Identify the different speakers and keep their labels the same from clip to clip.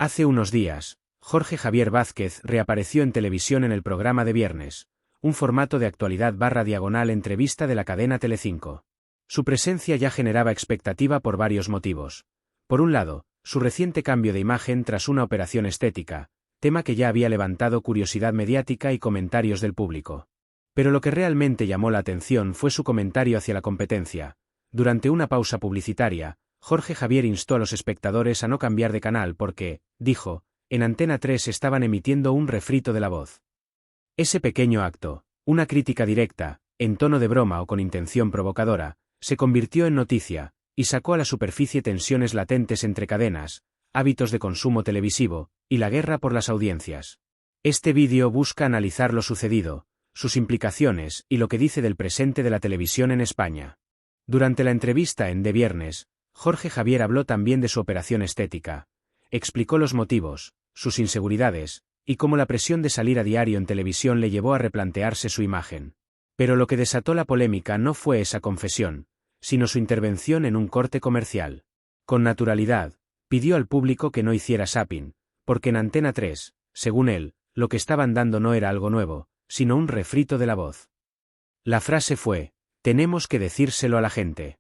Speaker 1: Hace unos días, Jorge Javier Vázquez reapareció en televisión en el programa de viernes, un formato de actualidad/diagonal entrevista de la cadena Telecinco. Su presencia ya generaba expectativa por varios motivos. Por un lado, su reciente cambio de imagen tras una operación estética, tema que ya había levantado curiosidad mediática y comentarios del público. Pero lo que realmente llamó la atención fue su comentario hacia la competencia. Durante una pausa publicitaria, Jorge Javier instó a los espectadores a no cambiar de canal porque, dijo, en Antena 3 estaban emitiendo un refrito de La Voz. Ese pequeño acto, una crítica directa, en tono de broma o con intención provocadora, se convirtió en noticia, y sacó a la superficie tensiones latentes entre cadenas, hábitos de consumo televisivo, y la guerra por las audiencias. Este vídeo busca analizar lo sucedido, sus implicaciones y lo que dice del presente de la televisión en España. Durante la entrevista en De Viernes, Jorge Javier habló también de su operación estética. Explicó los motivos, sus inseguridades, y cómo la presión de salir a diario en televisión le llevó a replantearse su imagen. Pero lo que desató la polémica no fue esa confesión, sino su intervención en un corte comercial. Con naturalidad, pidió al público que no hiciera zapping, porque en Antena 3, según él, lo que estaban dando no era algo nuevo, sino un refrito de La Voz. La frase fue, tenemos que decírselo a la gente.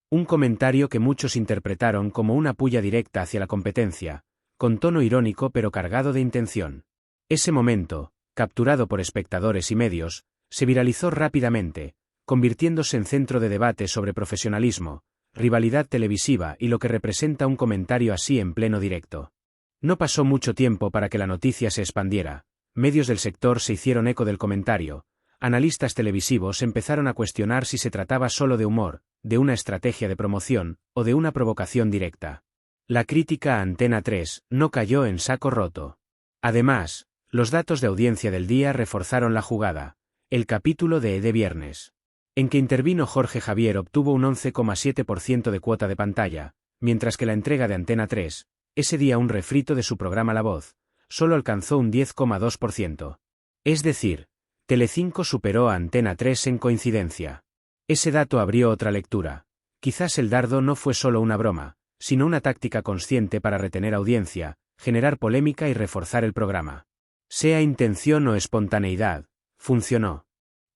Speaker 1: Un comentario que muchos interpretaron como una pulla directa hacia la competencia, con tono irónico pero cargado de intención. Ese momento, capturado por espectadores y medios, se viralizó rápidamente, convirtiéndose en centro de debate sobre profesionalismo, rivalidad televisiva y lo que representa un comentario así en pleno directo. No pasó mucho tiempo para que la noticia se expandiera, medios del sector se hicieron eco del comentario, analistas televisivos empezaron a cuestionar si se trataba solo de humor, de una estrategia de promoción, o de una provocación directa. La crítica a Antena 3 no cayó en saco roto. Además, los datos de audiencia del día reforzaron la jugada. El capítulo de Viernes, en que intervino Jorge Javier, obtuvo un 11,7% de cuota de pantalla, mientras que la entrega de Antena 3, ese día un refrito de su programa La Voz, solo alcanzó un 10,2%. Es decir, Telecinco superó a Antena 3 en coincidencia. Ese dato abrió otra lectura. Quizás el dardo no fue solo una broma, sino una táctica consciente para retener audiencia, generar polémica y reforzar el programa. Sea intención o espontaneidad, funcionó.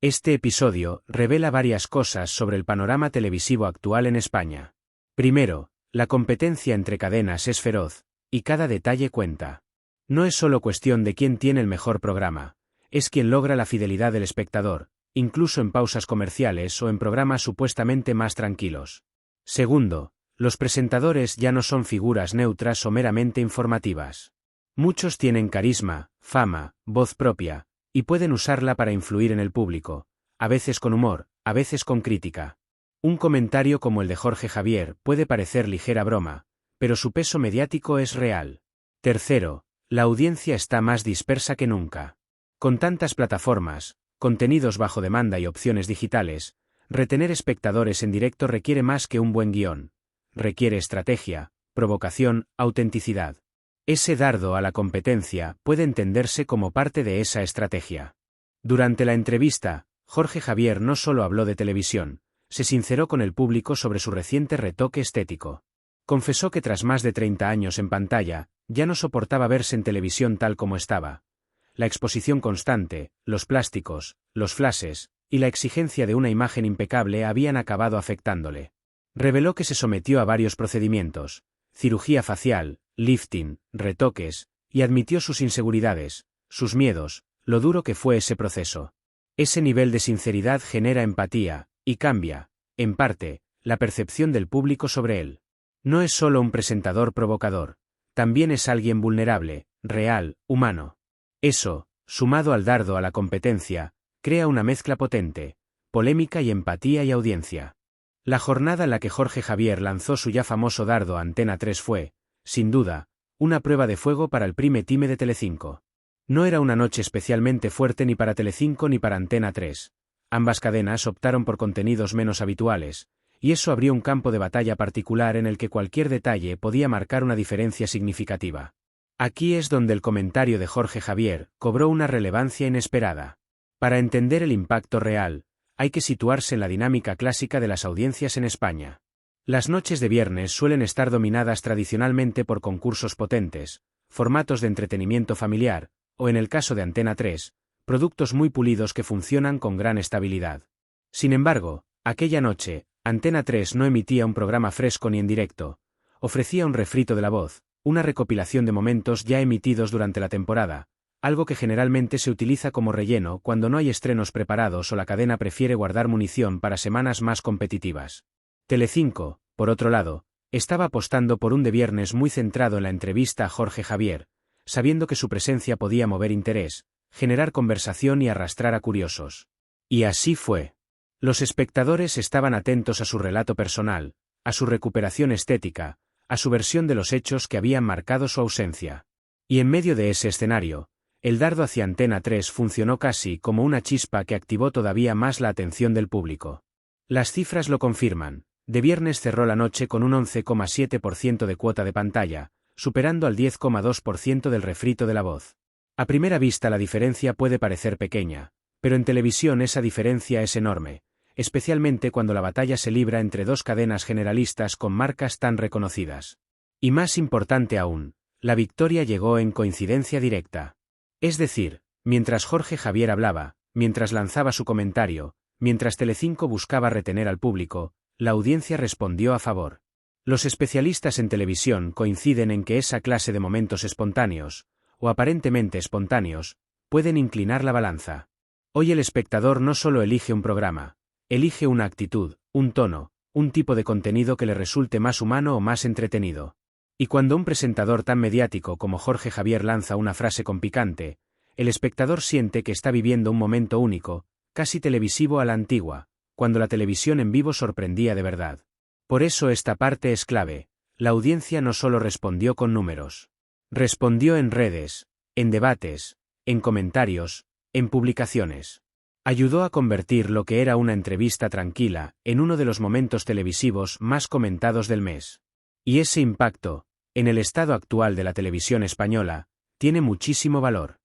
Speaker 1: Este episodio revela varias cosas sobre el panorama televisivo actual en España. Primero, la competencia entre cadenas es feroz, y cada detalle cuenta. No es solo cuestión de quién tiene el mejor programa, es quien logra la fidelidad del espectador, incluso en pausas comerciales o en programas supuestamente más tranquilos. Segundo, los presentadores ya no son figuras neutras o meramente informativas. Muchos tienen carisma, fama, voz propia, y pueden usarla para influir en el público, a veces con humor, a veces con crítica. Un comentario como el de Jorge Javier puede parecer ligera broma, pero su peso mediático es real. Tercero, la audiencia está más dispersa que nunca. Con tantas plataformas, contenidos bajo demanda y opciones digitales, retener espectadores en directo requiere más que un buen guión. Requiere estrategia, provocación, autenticidad. Ese dardo a la competencia puede entenderse como parte de esa estrategia. Durante la entrevista, Jorge Javier no solo habló de televisión, se sinceró con el público sobre su reciente retoque estético. Confesó que tras más de 30 años en pantalla, ya no soportaba verse en televisión tal como estaba. La exposición constante, los plásticos, los flashes, y la exigencia de una imagen impecable habían acabado afectándole. Reveló que se sometió a varios procedimientos, cirugía facial, lifting, retoques, y admitió sus inseguridades, sus miedos, lo duro que fue ese proceso. Ese nivel de sinceridad genera empatía, y cambia, en parte, la percepción del público sobre él. No es solo un presentador provocador, también es alguien vulnerable, real, humano. Eso, sumado al dardo a la competencia, crea una mezcla potente, polémica y empatía y audiencia. La jornada en la que Jorge Javier lanzó su ya famoso dardo a Antena 3 fue, sin duda, una prueba de fuego para el prime time de Telecinco. No era una noche especialmente fuerte ni para Telecinco ni para Antena 3. Ambas cadenas optaron por contenidos menos habituales, y eso abrió un campo de batalla particular en el que cualquier detalle podía marcar una diferencia significativa. Aquí es donde el comentario de Jorge Javier cobró una relevancia inesperada. Para entender el impacto real, hay que situarse en la dinámica clásica de las audiencias en España. Las noches de viernes suelen estar dominadas tradicionalmente por concursos potentes, formatos de entretenimiento familiar, o en el caso de Antena 3, productos muy pulidos que funcionan con gran estabilidad. Sin embargo, aquella noche, Antena 3 no emitía un programa fresco ni en directo, ofrecía un refrito de la voz, una recopilación de momentos ya emitidos durante la temporada, algo que generalmente se utiliza como relleno cuando no hay estrenos preparados o la cadena prefiere guardar munición para semanas más competitivas. Telecinco, por otro lado, estaba apostando por un de viernes muy centrado en la entrevista a Jorge Javier, sabiendo que su presencia podía mover interés, generar conversación y arrastrar a curiosos. Y así fue. Los espectadores estaban atentos a su relato personal, a su recuperación estética, a su versión de los hechos que habían marcado su ausencia. Y en medio de ese escenario, el dardo hacia Antena 3 funcionó casi como una chispa que activó todavía más la atención del público. Las cifras lo confirman. De viernes cerró la noche con un 11,7% de cuota de pantalla, superando al 10,2% del refrito de la voz. A primera vista la diferencia puede parecer pequeña, pero en televisión esa diferencia es enorme, especialmente cuando la batalla se libra entre dos cadenas generalistas con marcas tan reconocidas. Y más importante aún, la victoria llegó en coincidencia directa. Es decir, mientras Jorge Javier hablaba, mientras lanzaba su comentario, mientras Telecinco buscaba retener al público, la audiencia respondió a favor. Los especialistas en televisión coinciden en que esa clase de momentos espontáneos, o aparentemente espontáneos, pueden inclinar la balanza. Hoy el espectador no solo elige un programa, elige una actitud, un tono, un tipo de contenido que le resulte más humano o más entretenido. Y cuando un presentador tan mediático como Jorge Javier lanza una frase con picante, el espectador siente que está viviendo un momento único, casi televisivo a la antigua, cuando la televisión en vivo sorprendía de verdad. Por eso esta parte es clave, la audiencia no solo respondió con números. Respondió en redes, en debates, en comentarios, en publicaciones. Ayudó a convertir lo que era una entrevista tranquila en uno de los momentos televisivos más comentados del mes. Y ese impacto, en el estado actual de la televisión española, tiene muchísimo valor.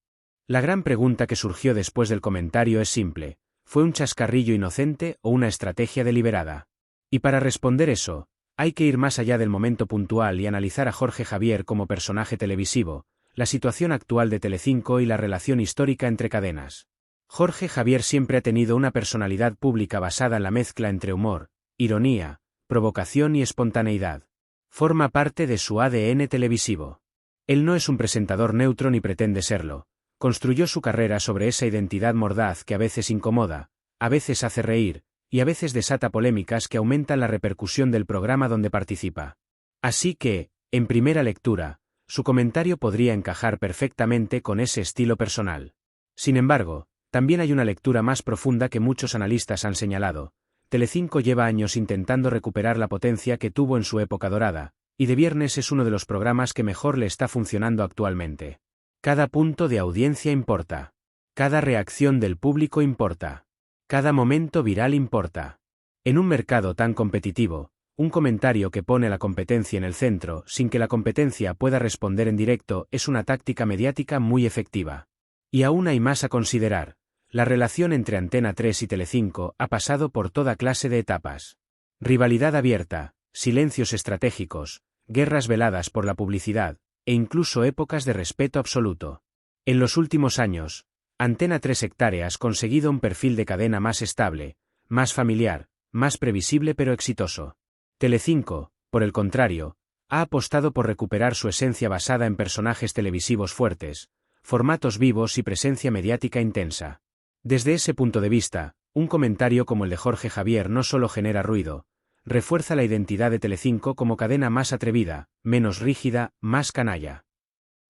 Speaker 1: La gran pregunta que surgió después del comentario es simple: ¿fue un chascarrillo inocente o una estrategia deliberada? Y para responder eso, hay que ir más allá del momento puntual y analizar a Jorge Javier como personaje televisivo, la situación actual de Telecinco y la relación histórica entre cadenas. Jorge Javier siempre ha tenido una personalidad pública basada en la mezcla entre humor, ironía, provocación y espontaneidad. Forma parte de su ADN televisivo. Él no es un presentador neutro ni pretende serlo. Construyó su carrera sobre esa identidad mordaz que a veces incomoda, a veces hace reír, y a veces desata polémicas que aumentan la repercusión del programa donde participa. Así que, en primera lectura, su comentario podría encajar perfectamente con ese estilo personal. Sin embargo, también hay una lectura más profunda que muchos analistas han señalado. Telecinco lleva años intentando recuperar la potencia que tuvo en su época dorada, y de viernes es uno de los programas que mejor le está funcionando actualmente. Cada punto de audiencia importa. Cada reacción del público importa. Cada momento viral importa. En un mercado tan competitivo, un comentario que pone la competencia en el centro sin que la competencia pueda responder en directo es una táctica mediática muy efectiva. Y aún hay más a considerar. La relación entre Antena 3 y Telecinco ha pasado por toda clase de etapas. Rivalidad abierta, silencios estratégicos, guerras veladas por la publicidad, e incluso épocas de respeto absoluto. En los últimos años, Antena 3 Hectáreas ha conseguido un perfil de cadena más estable, más familiar, más previsible pero exitoso. Telecinco, por el contrario, ha apostado por recuperar su esencia basada en personajes televisivos fuertes, formatos vivos y presencia mediática intensa. Desde ese punto de vista, un comentario como el de Jorge Javier no solo genera ruido, refuerza la identidad de Telecinco como cadena más atrevida, menos rígida, más canalla.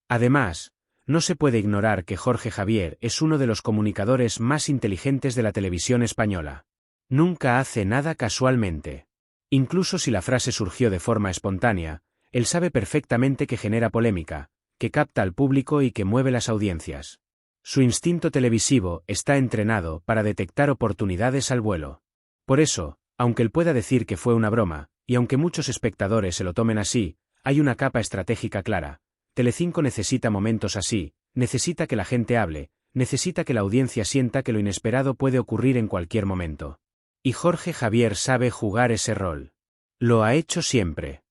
Speaker 1: Además, no se puede ignorar que Jorge Javier es uno de los comunicadores más inteligentes de la televisión española. Nunca hace nada casualmente. Incluso si la frase surgió de forma espontánea, él sabe perfectamente que genera polémica, que capta al público y que mueve las audiencias. Su instinto televisivo está entrenado para detectar oportunidades al vuelo. Por eso, aunque él pueda decir que fue una broma, y aunque muchos espectadores se lo tomen así, hay una capa estratégica clara. Telecinco necesita momentos así, necesita que la gente hable, necesita que la audiencia sienta que lo inesperado puede ocurrir en cualquier momento. Y Jorge Javier sabe jugar ese rol. Lo ha hecho siempre.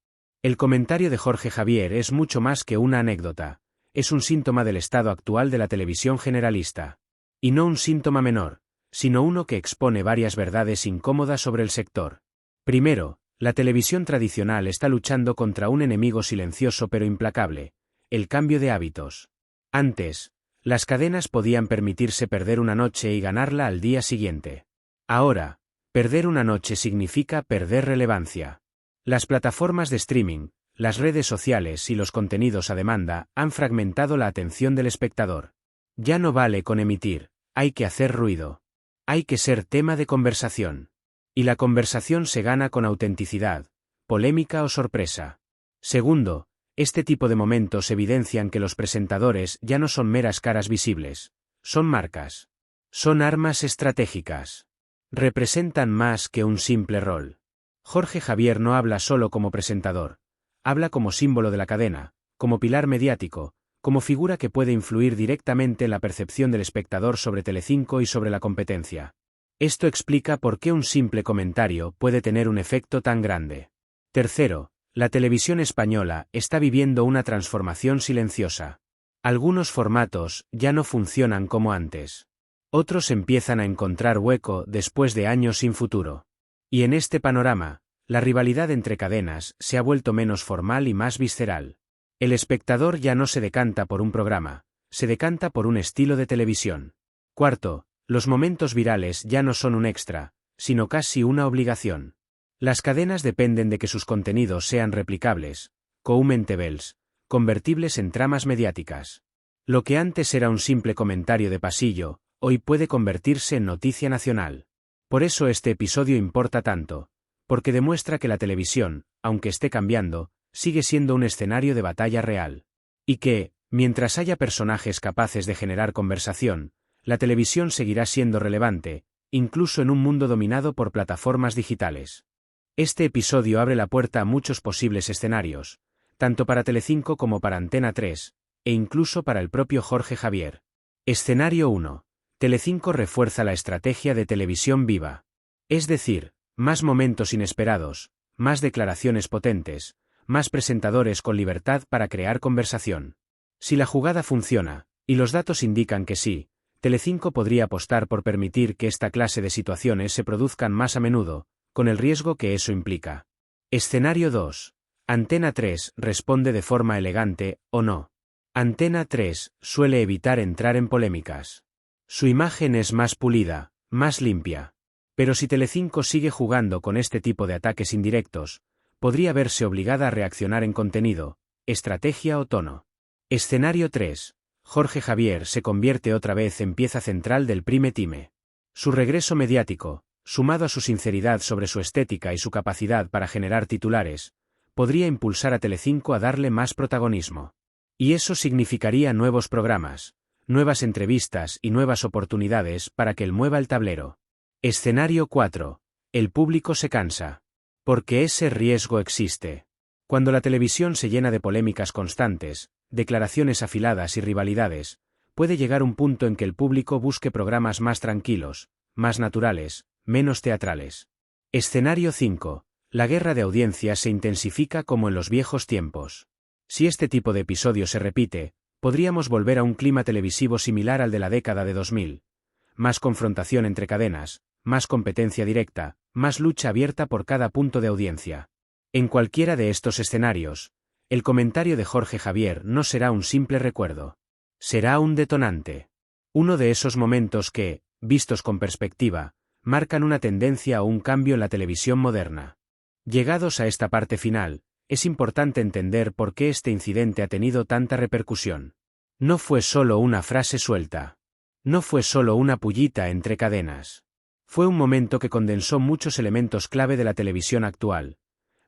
Speaker 1: El comentario de Jorge Javier es mucho más que una anécdota. es un síntoma del estado actual de la televisión generalista. Y no un síntoma menor, sino uno que expone varias verdades incómodas sobre el sector. Primero, la televisión tradicional está luchando contra un enemigo silencioso pero implacable: el cambio de hábitos. Antes, las cadenas podían permitirse perder una noche y ganarla al día siguiente. Ahora, perder una noche significa perder relevancia. Las plataformas de streaming, las redes sociales y los contenidos a demanda han fragmentado la atención del espectador. Ya no vale con emitir, hay que hacer ruido. Hay que ser tema de conversación. Y la conversación se gana con autenticidad, polémica o sorpresa. Segundo, este tipo de momentos evidencian que los presentadores ya no son meras caras visibles, son marcas. Son armas estratégicas. Representan más que un simple rol. Jorge Javier no habla solo como presentador, habla como símbolo de la cadena, como pilar mediático, como figura que puede influir directamente en la percepción del espectador sobre Telecinco y sobre la competencia. Esto explica por qué un simple comentario puede tener un efecto tan grande. Tercero, la televisión española está viviendo una transformación silenciosa. Algunos formatos ya no funcionan como antes. Otros empiezan a encontrar hueco después de años sin futuro. Y en este panorama, la rivalidad entre cadenas se ha vuelto menos formal y más visceral. El espectador ya no se decanta por un programa, se decanta por un estilo de televisión. Cuarto, los momentos virales ya no son un extra, sino casi una obligación. Las cadenas dependen de que sus contenidos sean replicables, commentables, convertibles en tramas mediáticas. Lo que antes era un simple comentario de pasillo, hoy puede convertirse en noticia nacional. Por eso este episodio importa tanto, porque demuestra que la televisión, aunque esté cambiando, sigue siendo un escenario de batalla real. Y que, mientras haya personajes capaces de generar conversación, la televisión seguirá siendo relevante, incluso en un mundo dominado por plataformas digitales. Este episodio abre la puerta a muchos posibles escenarios, tanto para Telecinco como para Antena 3, e incluso para el propio Jorge Javier. Escenario 1. Telecinco refuerza la estrategia de televisión viva. Es decir, más momentos inesperados, más declaraciones potentes, más presentadores con libertad para crear conversación. Si la jugada funciona, y los datos indican que sí, Telecinco podría apostar por permitir que esta clase de situaciones se produzcan más a menudo, con el riesgo que eso implica. Escenario 2. Antena 3 responde de forma elegante, o no. Antena 3 suele evitar entrar en polémicas. Su imagen es más pulida, más limpia. Pero si Telecinco sigue jugando con este tipo de ataques indirectos, podría verse obligada a reaccionar en contenido, estrategia o tono. Escenario 3. Jorge Javier se convierte otra vez en pieza central del prime time. Su regreso mediático, sumado a su sinceridad sobre su estética y su capacidad para generar titulares, podría impulsar a Telecinco a darle más protagonismo. Y eso significaría nuevos programas, nuevas entrevistas y nuevas oportunidades para que él mueva el tablero. Escenario 4. El público se cansa. Porque ese riesgo existe. Cuando la televisión se llena de polémicas constantes, declaraciones afiladas y rivalidades, puede llegar un punto en que el público busque programas más tranquilos, más naturales, menos teatrales. Escenario 5. La guerra de audiencias se intensifica como en los viejos tiempos. Si este tipo de episodio se repite, podríamos volver a un clima televisivo similar al de la década de 2000. Más confrontación entre cadenas, más competencia directa, más lucha abierta por cada punto de audiencia. En cualquiera de estos escenarios, el comentario de Jorge Javier no será un simple recuerdo. Será un detonante. Uno de esos momentos que, vistos con perspectiva, marcan una tendencia o un cambio en la televisión moderna. Llegados a esta parte final, es importante entender por qué este incidente ha tenido tanta repercusión. No fue solo una frase suelta. No fue solo una pullita entre cadenas. Fue un momento que condensó muchos elementos clave de la televisión actual: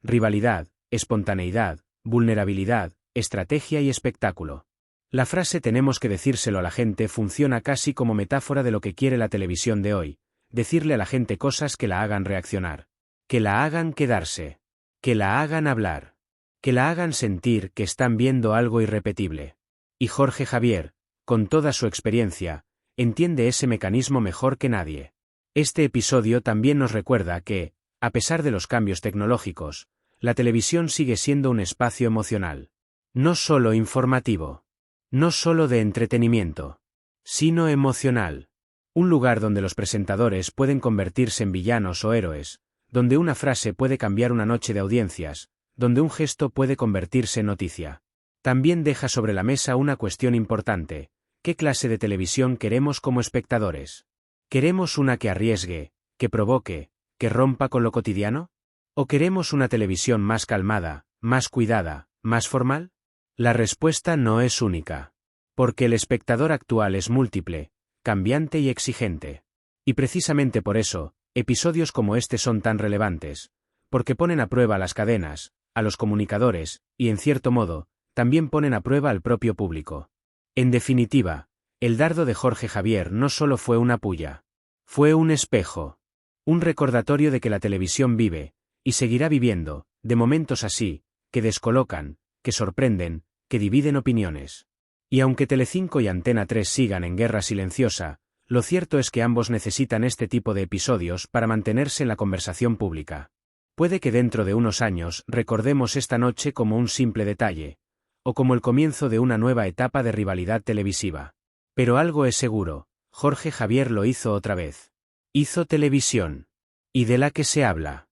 Speaker 1: rivalidad, espontaneidad, vulnerabilidad, estrategia y espectáculo. La frase "tenemos que decírselo a la gente" funciona casi como metáfora de lo que quiere la televisión de hoy: decirle a la gente cosas que la hagan reaccionar, que la hagan quedarse, que la hagan hablar, que la hagan sentir que están viendo algo irrepetible. Y Jorge Javier, con toda su experiencia, entiende ese mecanismo mejor que nadie. Este episodio también nos recuerda que, a pesar de los cambios tecnológicos, la televisión sigue siendo un espacio emocional. No solo informativo. No solo de entretenimiento, sino emocional. Un lugar donde los presentadores pueden convertirse en villanos o héroes, donde una frase puede cambiar una noche de audiencias, donde un gesto puede convertirse en noticia. También deja sobre la mesa una cuestión importante: ¿qué clase de televisión queremos como espectadores? ¿Queremos una que arriesgue, que provoque, que rompa con lo cotidiano? ¿O queremos una televisión más calmada, más cuidada, más formal? La respuesta no es única. Porque el espectador actual es múltiple, cambiante y exigente. Y precisamente por eso, episodios como este son tan relevantes, porque ponen a prueba a las cadenas, a los comunicadores, y en cierto modo, también ponen a prueba al propio público. En definitiva, el dardo de Jorge Javier no solo fue una puya. Fue un espejo. Un recordatorio de que la televisión vive, y seguirá viviendo, de momentos así, que descolocan, que sorprenden, que dividen opiniones. Y aunque Telecinco y Antena 3 sigan en guerra silenciosa, lo cierto es que ambos necesitan este tipo de episodios para mantenerse en la conversación pública. Puede que dentro de unos años recordemos esta noche como un simple detalle, o como el comienzo de una nueva etapa de rivalidad televisiva. Pero algo es seguro: Jorge Javier lo hizo otra vez. Hizo televisión. Y de la que se habla.